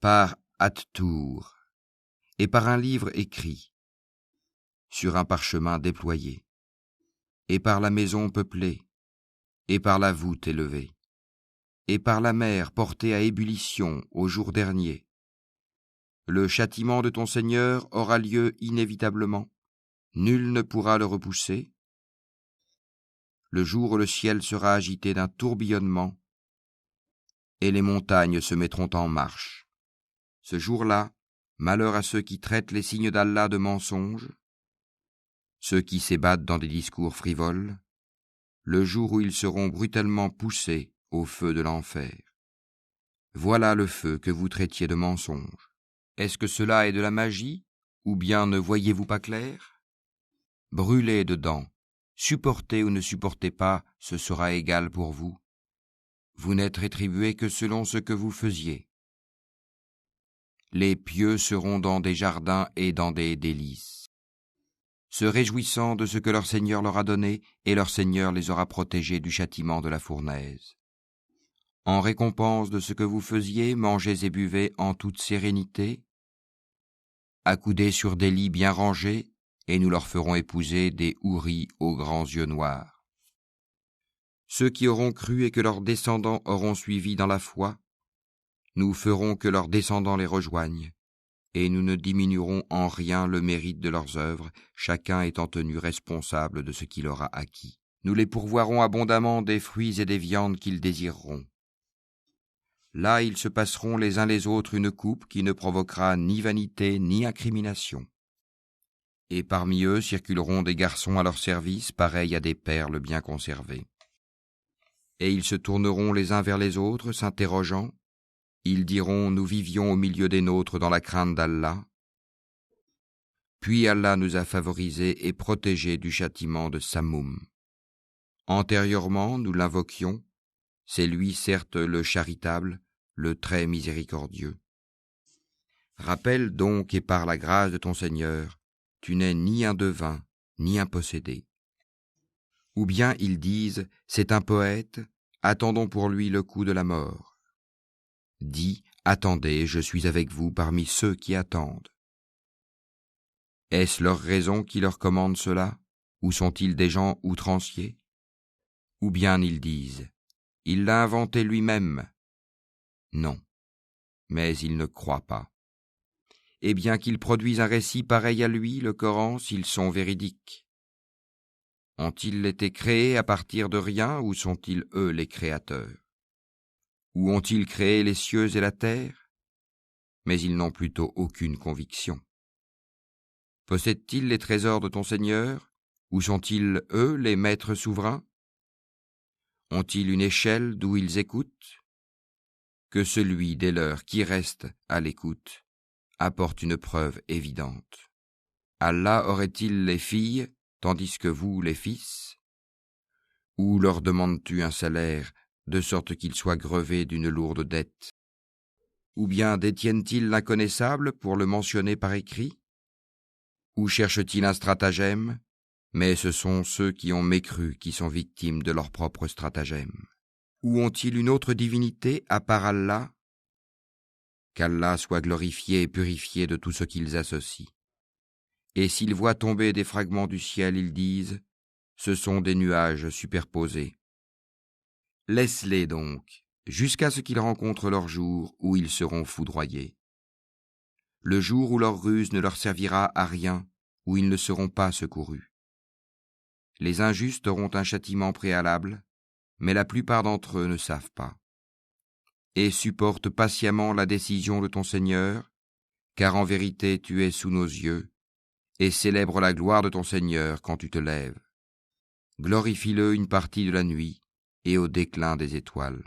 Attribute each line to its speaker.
Speaker 1: par At-Tour, et par un livre écrit, sur un parchemin déployé, et par la maison peuplée, et par la voûte élevée, et par la mer portée à ébullition au jour dernier. Le châtiment de ton Seigneur aura lieu inévitablement, nul ne pourra le repousser. Le jour où le ciel sera agité d'un tourbillonnement, et les montagnes se mettront en marche. Ce jour-là, malheur à ceux qui traitent les signes d'Allah de mensonges, ceux qui s'ébattent dans des discours frivoles, le jour où ils seront brutalement poussés au feu de l'enfer. Voilà le feu que vous traitiez de mensonge. Est-ce que cela est de la magie, ou bien ne voyez-vous pas clair? Brûlez dedans, supportez ou ne supportez pas, ce sera égal pour vous. Vous n'êtes rétribués que selon ce que vous faisiez. Les pieux seront dans des jardins et dans des délices, se réjouissant de ce que leur Seigneur leur a donné, et leur Seigneur les aura protégés du châtiment de la fournaise. En récompense de ce que vous faisiez, mangez et buvez en toute sérénité, accoudés sur des lits bien rangés, et nous leur ferons épouser des houris aux grands yeux noirs. Ceux qui auront cru et que leurs descendants auront suivi dans la foi, nous ferons que leurs descendants les rejoignent, et nous ne diminuerons en rien le mérite de leurs œuvres, chacun étant tenu responsable de ce qu'il aura acquis. Nous les pourvoirons abondamment des fruits et des viandes qu'ils désireront. Là, ils se passeront les uns les autres une coupe qui ne provoquera ni vanité ni incrimination. Et parmi eux circuleront des garçons à leur service, pareils à des perles bien conservées. Et ils se tourneront les uns vers les autres, s'interrogeant. Ils diront, nous vivions au milieu des nôtres dans la crainte d'Allah. Puis Allah nous a favorisés et protégés du châtiment de Samoum. Antérieurement, nous l'invoquions. C'est lui, certes, le charitable, le très miséricordieux. Rappelle donc, et par la grâce de ton Seigneur, tu n'es ni un devin, ni un possédé. Ou bien ils disent, c'est un poète, attendons pour lui le coup de la mort. Dis, attendez, je suis avec vous parmi ceux qui attendent. Est-ce leur raison qui leur commande cela, ou sont-ils des gens outranciers? Ou bien ils disent, il l'a inventé lui-même. Non, mais ils ne croient pas. Et bien qu'ils produisent un récit pareil à lui, le Coran, s'ils sont véridiques. Ont-ils été créés à partir de rien, ou sont-ils eux les créateurs? Ou ont-ils créé les cieux et la terre? Mais ils n'ont plutôt aucune conviction. Possèdent-ils les trésors de ton Seigneur, ou sont-ils eux les maîtres souverains? Ont-ils une échelle d'où ils écoutent? Que celui des leurs qui reste à l'écoute apporte une preuve évidente. Allah aurait-il les filles, tandis que vous les fils? Ou leur demandes-tu un salaire, de sorte qu'ils soient grevés d'une lourde dette? Ou bien détiennent-ils l'inconnaissable pour le mentionner par écrit? Ou cherchent-ils un stratagème? Mais ce sont ceux qui ont mécru qui sont victimes de leur propre stratagème. Ou ont-ils une autre divinité à part Allah? Qu'Allah soit glorifié et purifié de tout ce qu'ils associent. Et s'ils voient tomber des fragments du ciel, ils disent, ce sont des nuages superposés. Laisse-les donc, jusqu'à ce qu'ils rencontrent leur jour où ils seront foudroyés. Le jour où leur ruse ne leur servira à rien, où ils ne seront pas secourus. Les injustes auront un châtiment préalable, mais la plupart d'entre eux ne savent pas. Et supporte patiemment la décision de ton Seigneur, car en vérité tu es sous nos yeux, et célèbre la gloire de ton Seigneur quand tu te lèves. Glorifie-le une partie de la nuit et au déclin des étoiles.